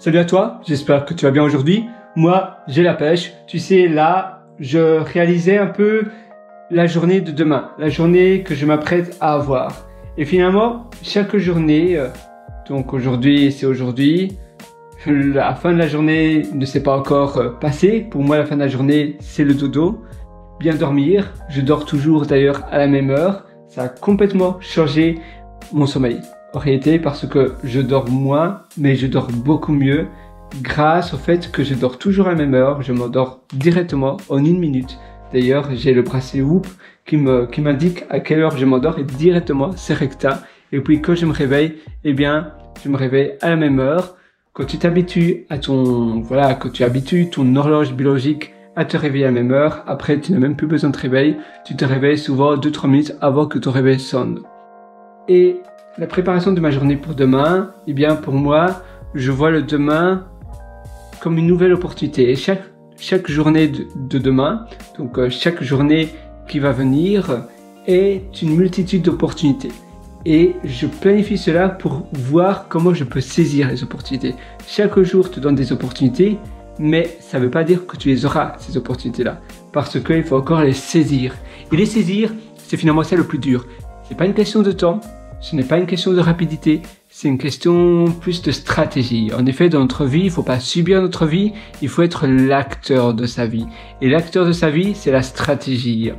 Salut à toi, j'espère que tu vas bien aujourd'hui. Moi, j'ai la pêche. Tu sais, là, je réalisais un peu la journée de demain, la journée que je m'apprête à avoir. Et finalement, chaque journée, donc aujourd'hui, c'est aujourd'hui, la fin de la journée ne s'est pas encore passée. Pour moi, la fin de la journée, c'est le dodo. Bien dormir, je dors toujours d'ailleurs à la même heure. Ça a complètement changé mon sommeil. En réalité, parce que je dors moins, mais je dors beaucoup mieux grâce au fait que je dors toujours à la même heure. Je m'endors directement en 1 minute. D'ailleurs, j'ai le bracelet Whoop qui m'indique à quelle heure je m'endors et directement, c'est recta. Et puis quand je me réveille, eh bien, je me réveille à la même heure. Quand tu t'habitues à quand tu habitues ton horloge biologique à te réveiller à la même heure, après tu n'as même plus besoin de réveil. Tu te réveilles souvent 2-3 minutes avant que ton réveil sonne. Et la préparation de ma journée pour demain, eh bien pour moi, je vois le demain comme une nouvelle opportunité. Et chaque journée de demain, donc chaque journée qui va venir, est une multitude d'opportunités. Et je planifie cela pour voir comment je peux saisir les opportunités. Chaque jour te donne des opportunités, mais ça ne veut pas dire que tu les auras, ces opportunités-là. Parce qu'il faut encore les saisir. Et les saisir, c'est finalement ça le plus dur. C'est pas une question de temps. Ce n'est pas une question de rapidité, c'est une question plus de stratégie. En effet, dans notre vie, il ne faut pas subir notre vie, il faut être l'acteur de sa vie. Et l'acteur de sa vie, c'est la stratégie.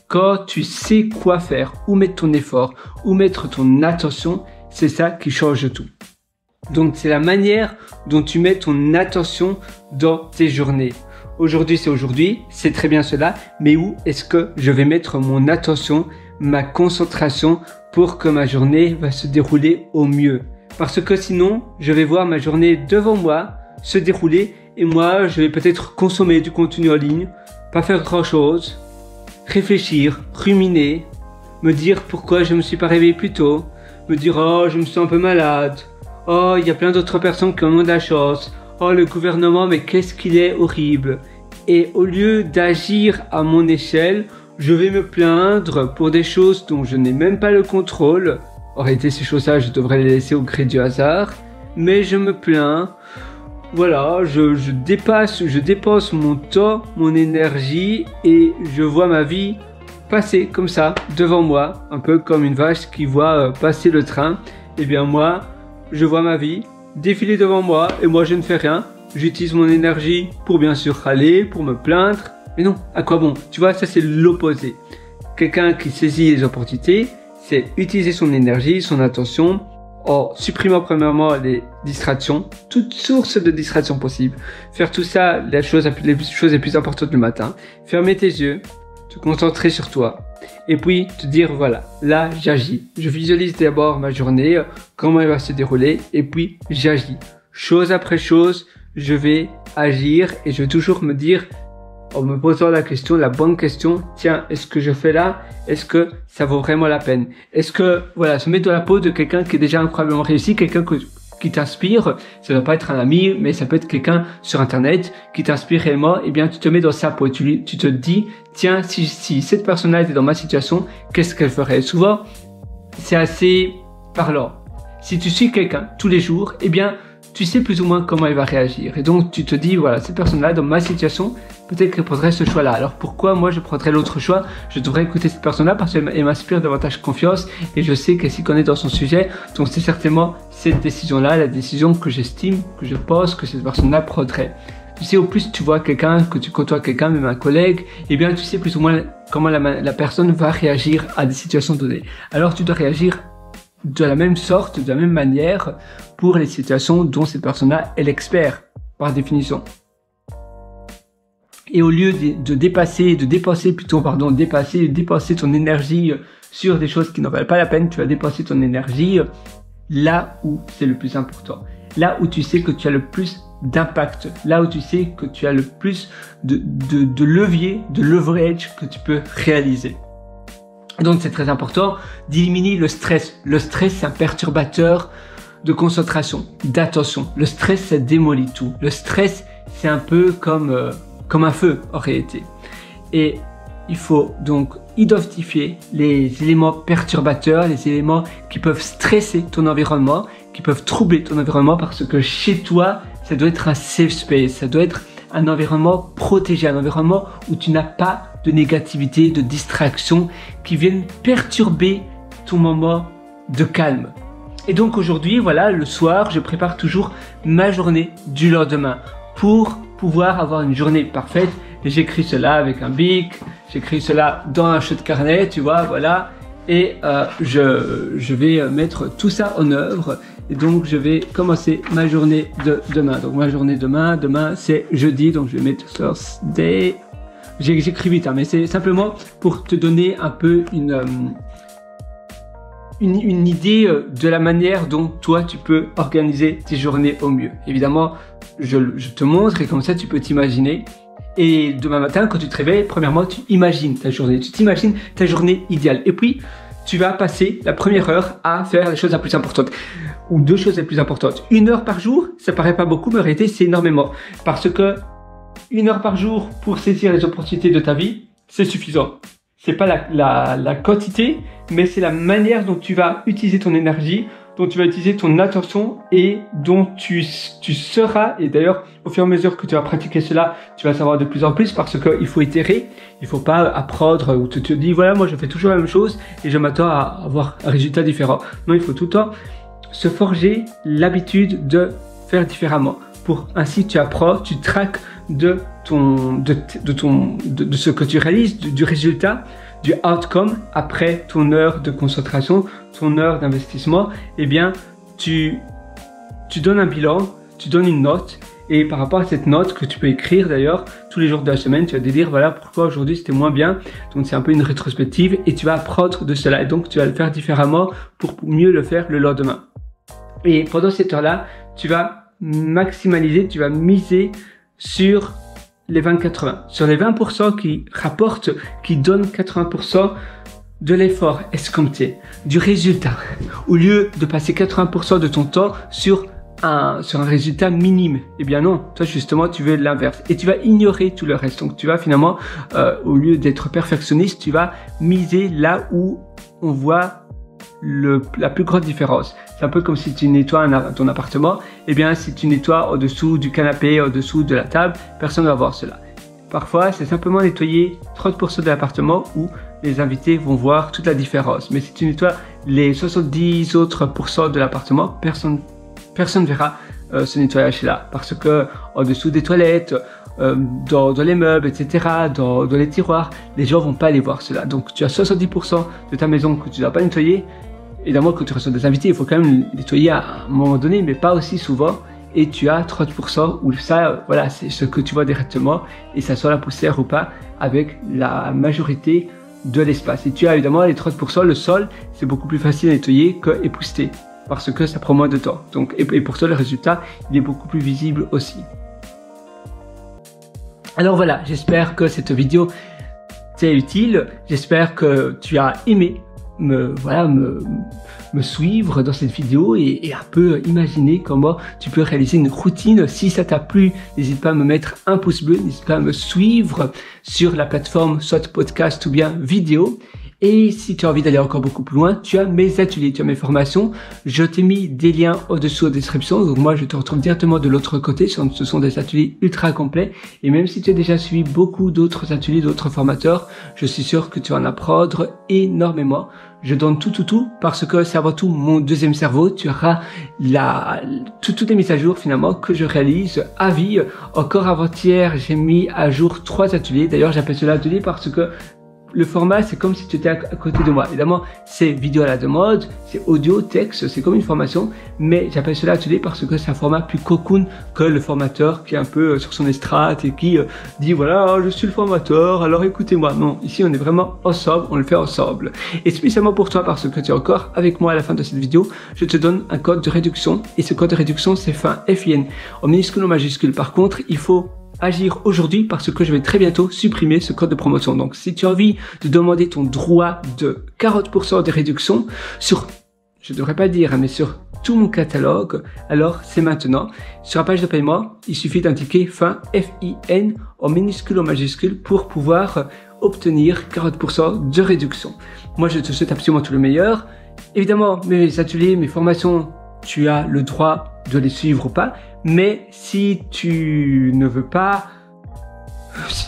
Quand tu sais quoi faire, où mettre ton effort, où mettre ton attention, c'est ça qui change tout. Donc c'est la manière dont tu mets ton attention dans tes journées. Aujourd'hui, c'est très bien cela, mais où est-ce que je vais mettre mon attention, ma concentration pour que ma journée va se dérouler au mieux. Parce que sinon, je vais voir ma journée devant moi se dérouler et moi, je vais peut-être consommer du contenu en ligne, pas faire grand-chose, réfléchir, ruminer, me dire pourquoi je me suis pas réveillé plus tôt, me dire oh, je me sens un peu malade, oh, il y a plein d'autres personnes qui en ont de la chance, oh, le gouvernement, mais qu'est-ce qu'il est horrible. Et au lieu d'agir à mon échelle, je vais me plaindre pour des choses dont je n'ai même pas le contrôle. En réalité, ces choses-là, je devrais les laisser au gré du hasard. Mais je me plains. Voilà, je dépense mon temps, mon énergie et je vois ma vie passer comme ça, devant moi. Un peu comme une vache qui voit passer le train. Eh bien moi, je vois ma vie défiler devant moi et moi je ne fais rien. J'utilise mon énergie pour bien sûr râler, pour me plaindre. Mais non, à quoi bon? Tu vois, ça c'est l'opposé. Quelqu'un qui saisit les opportunités, c'est utiliser son énergie, son attention, en supprimant premièrement les distractions, toutes sources de distractions possibles. Faire tout ça, les choses les plus importantes le matin. Fermer tes yeux, te concentrer sur toi. Et puis te dire, voilà, là j'agis. Je visualise d'abord ma journée, comment elle va se dérouler, et puis j'agis. Chose après chose, je vais agir et je vais toujours me dire, en me posant la question, la bonne question, tiens, est-ce que je fais là? Est-ce que ça vaut vraiment la peine? Est-ce que, voilà, se mettre dans la peau de quelqu'un qui est déjà incroyablement réussi, quelqu'un qui t'inspire, ça ne doit pas être un ami, mais ça peut être quelqu'un sur Internet qui t'inspire réellement, eh bien, tu te mets dans sa peau, tu te dis, tiens, si cette personne-là était dans ma situation, qu'est-ce qu'elle ferait? Souvent, c'est assez parlant. Si tu suis quelqu'un tous les jours, eh bien, tu sais plus ou moins comment elle va réagir. Et donc, tu te dis, voilà, cette personne-là, dans ma situation, peut-être qu'elle prendrait ce choix-là. Alors, pourquoi moi, je prendrais l'autre choix? Je devrais écouter cette personne-là parce qu'elle m'inspire davantage confiance et je sais qu'elle s'y connaît dans son sujet. Donc, c'est certainement cette décision-là, la décision que j'estime, que je pense que cette personne-là prendrait. Tu sais, au plus tu vois quelqu'un, que tu côtoies quelqu'un, même un collègue, eh bien, tu sais plus ou moins comment la personne va réagir à des situations données. Alors, tu dois réagir de la même sorte, de la même manière pour les situations dont cette personne-là est l'expert, par définition. Et au lieu de dépenser ton énergie sur des choses qui n'en valent pas la peine, tu vas dépenser ton énergie là où c'est le plus important. Là où tu sais que tu as le plus d'impact. Là où tu sais que tu as le plus de levier, de leverage que tu peux réaliser. Donc c'est très important d'éliminer le stress. Le stress, c'est un perturbateur de concentration, d'attention. Le stress, ça démolit tout. Le stress, c'est un peu comme un feu en réalité. Et il faut donc identifier les éléments perturbateurs, les éléments qui peuvent stresser ton environnement, qui peuvent troubler ton environnement parce que chez toi, ça doit être un safe space, ça doit être un environnement protégé, un environnement où tu n'as pas de négativité, de distraction qui viennent perturber ton moment de calme. Et donc aujourd'hui, voilà, le soir, je prépare toujours ma journée du lendemain pour pouvoir avoir une journée parfaite. Et j'écris cela avec un bic, j'écris cela dans un chou de carnet, tu vois, voilà. Et je vais mettre tout ça en œuvre. Et donc je vais commencer ma journée de demain. Donc ma journée demain c'est jeudi, donc je vais mettre Thursday. J'écris vite, hein, mais c'est simplement pour te donner un peu une idée de la manière dont toi tu peux organiser tes journées au mieux. Évidemment, je te montre et comme ça tu peux t'imaginer. Et demain matin, quand tu te réveilles, premièrement, tu imagines ta journée. Tu t'imagines ta journée idéale. Et puis, tu vas passer la première heure à faire les choses les plus importantes. Ou 2 choses les plus importantes. 1 heure par jour, ça paraît pas beaucoup, mais en réalité, c'est énormément. Parce que 1 heure par jour pour saisir les opportunités de ta vie, c'est suffisant. C'est pas la quantité, mais c'est la manière dont tu vas utiliser ton énergie, dont tu vas utiliser ton attention et dont tu seras, et d'ailleurs au fur et à mesure que tu vas pratiquer cela, tu vas savoir de plus en plus parce qu'il faut itérer, il faut pas apprendre ou tu te dis voilà moi je fais toujours la même chose et je m'attends à avoir un résultat différent. Non, il faut tout le temps se forger l'habitude de faire différemment. Pour ainsi tu apprends, tu traques de ce que tu réalises, du résultat, du outcome après ton heure de concentration, ton heure d'investissement. Eh bien, tu donnes un bilan, tu donnes une note et par rapport à cette note que tu peux écrire d'ailleurs tous les jours de la semaine, tu vas te dire voilà pourquoi aujourd'hui c'était moins bien. Donc c'est un peu une rétrospective et tu vas apprendre de cela et donc tu vas le faire différemment pour mieux le faire le lendemain. Et pendant cette heure-là, tu vas maximaliser, tu vas miser sur les 20-80, sur les 20% qui rapportent, qui donnent 80% de l'effort escompté, du résultat. Au lieu de passer 80% de ton temps sur un résultat minime, eh bien non, toi justement tu veux l'inverse et tu vas ignorer tout le reste. Donc tu vas finalement, au lieu d'être perfectionniste, tu vas miser là où on voit la plus grande différence. C'est un peu comme si tu nettoies ton appartement. Eh bien, si tu nettoies au-dessous du canapé, au-dessous de la table, personne ne va voir cela. Parfois, c'est simplement nettoyer 30% de l'appartement où les invités vont voir toute la différence. Mais si tu nettoies les 70 autres % de l'appartement, personne ne verra ce nettoyage-là. Parce que en dessous des toilettes, dans les meubles, etc., dans les tiroirs, les gens vont pas aller voir cela. Donc, tu as 70% de ta maison que tu ne dois pas nettoyer. Évidemment, quand tu reçois des invités, il faut quand même nettoyer à un moment donné, mais pas aussi souvent. Et tu as 30% où ça, voilà, c'est ce que tu vois directement. Et ça soit la poussière ou pas, avec la majorité de l'espace. Et tu as évidemment les 30%, le sol, c'est beaucoup plus facile à nettoyer que épousseter. Parce que ça prend moins de temps. Donc, et pour ça, le résultat, il est beaucoup plus visible aussi. Alors voilà, j'espère que cette vidéo t'est utile. J'espère que tu as aimé me suivre dans cette vidéo et un peu imaginer comment tu peux réaliser une routine. Si ça t'a plu, n'hésite pas à me mettre un pouce bleu, n'hésite pas à me suivre sur la plateforme soit podcast ou bien vidéo. Et si tu as envie d'aller encore beaucoup plus loin, tu as mes ateliers, tu as mes formations. Je t'ai mis des liens au-dessous en description. Donc moi, je te retrouve directement de l'autre côté. Ce sont des ateliers ultra complets. Et même si tu as déjà suivi beaucoup d'autres ateliers, d'autres formateurs, je suis sûr que tu vas en apprendre énormément. Je donne tout parce que c'est avant tout mon deuxième cerveau. Tu auras toutes les mises à jour finalement que je réalise à vie. Encore avant-hier, j'ai mis à jour 3 ateliers. D'ailleurs, j'appelle cela atelier parce que le format, c'est comme si tu étais à côté de moi. Évidemment, c'est vidéo à la demande, c'est audio, texte, c'est comme une formation, mais j'appelle cela atelier parce que c'est un format plus cocoon que le formateur qui est un peu sur son estrade et qui dit voilà, je suis le formateur, alors écoutez-moi. Non, ici on est vraiment ensemble, on le fait ensemble. Et spécialement pour toi, parce que tu es encore avec moi à la fin de cette vidéo, je te donne un code de réduction et ce code de réduction, c'est FIN, F-I-N, en minuscule ou majuscule. Par contre, il faut agir aujourd'hui parce que je vais très bientôt supprimer ce code de promotion. Donc si tu as envie de demander ton droit de 40% de réduction sur, je devrais pas dire, mais sur tout mon catalogue, alors c'est maintenant. Sur la page de paiement, il suffit d'indiquer FIN, F-I-N, en minuscule ou majuscule pour pouvoir obtenir 40% de réduction. Moi, je te souhaite absolument tout le meilleur. Évidemment, mes ateliers, mes formations, tu as le droit de les suivre ou pas, Mais si tu ne veux pas,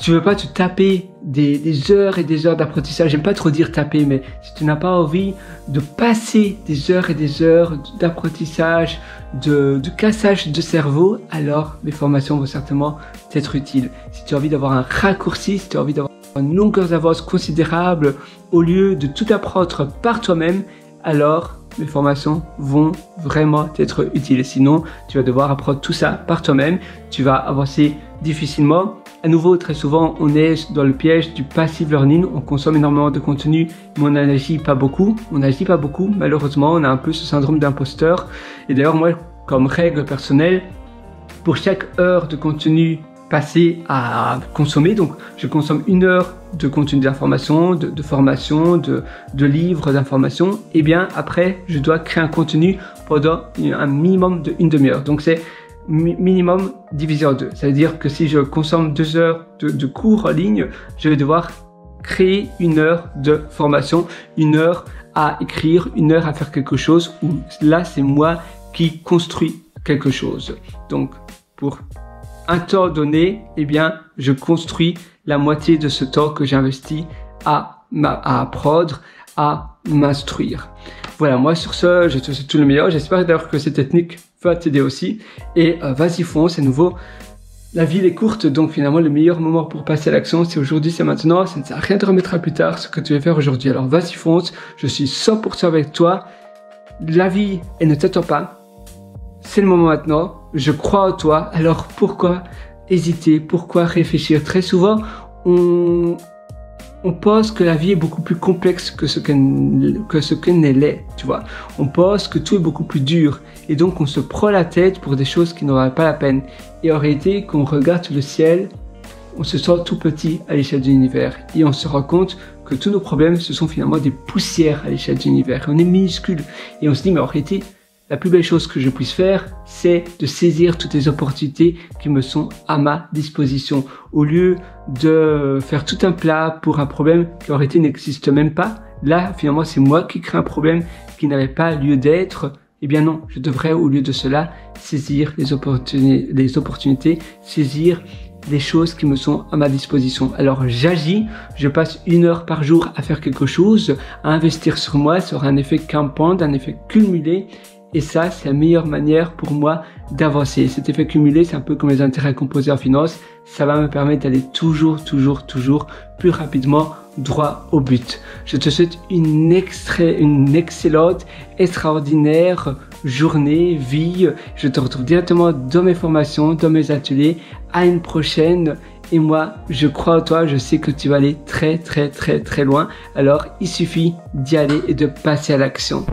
te taper des heures et des heures d'apprentissage, j'aime pas trop dire taper, mais si tu n'as pas envie de passer des heures et des heures d'apprentissage, de cassage de cerveau, alors mes formations vont certainement t'être utiles. Si tu as envie d'avoir un raccourci, si tu as envie d'avoir une longueur d'avance considérable, au lieu de tout apprendre par toi-même, alors mes formations vont vraiment t'être utiles. Sinon, tu vas devoir apprendre tout ça par toi-même, tu vas avancer difficilement. À nouveau, très souvent, on est dans le piège du passive learning. On consomme énormément de contenu, mais on n'agit pas beaucoup. Malheureusement, on a un peu ce syndrome d'imposteur. Et d'ailleurs, moi, comme règle personnelle, pour chaque heure de contenu passé à consommer, donc je consomme 1 heure de contenu d'information, de formation, de livres d'information, et bien après, je dois créer un contenu pendant un minimum de 1 demi-heure. Donc c'est minimum divisé en 2. Ça veut dire que si je consomme 2 heures de cours en ligne, je vais devoir créer 1 heure de formation, 1 heure à écrire, 1 heure à faire quelque chose, où là c'est moi qui construis quelque chose. Donc pour un temps donné, eh bien je construis la moitié de ce temps que j'investis à apprendre, à m'instruire. Voilà, moi sur ce, je te souhaite tout le meilleur. J'espère d'ailleurs que cette technique va t'aider aussi. Et vas-y fonce, à nouveau. La vie est courte, donc finalement le meilleur moment pour passer à l'action, c'est aujourd'hui, c'est maintenant. Ça ne sert à rien de remettre à plus tard ce que tu vas faire aujourd'hui. Alors vas-y fonce, je suis 100% avec toi. La vie, elle ne t'attend pas. C'est le moment maintenant. Je crois en toi. Alors pourquoi hésiter? Pourquoi réfléchir? Très souvent, on pense que la vie est beaucoup plus complexe que ce qu'elle est, tu vois. On pense que tout est beaucoup plus dur et donc on se prend la tête pour des choses qui n'en valent pas la peine. Et en réalité, quand on regarde le ciel, on se sent tout petit à l'échelle de l'univers et on se rend compte que tous nos problèmes, ce sont finalement des poussières à l'échelle de l'univers. On est minuscule et on se dit, mais en réalité, la plus belle chose que je puisse faire, c'est de saisir toutes les opportunités qui me sont à ma disposition. Au lieu de faire tout un plat pour un problème qui en réalité n'existe même pas, là, finalement, c'est moi qui crée un problème qui n'avait pas lieu d'être. Eh bien non, je devrais, au lieu de cela, saisir les opportunités, saisir les choses qui me sont à ma disposition. Alors j'agis, je passe 1 heure par jour à faire quelque chose, à investir sur moi, sur un effet compound, un effet cumulé. Et ça, c'est la meilleure manière pour moi d'avancer. Cet effet cumulé, c'est un peu comme les intérêts composés en finance. Ça va me permettre d'aller toujours plus rapidement droit au but. Je te souhaite une excellente, extraordinaire journée, vie. Je te retrouve directement dans mes formations, dans mes ateliers. À une prochaine. Et moi, je crois en toi, je sais que tu vas aller très loin. Alors, il suffit d'y aller et de passer à l'action.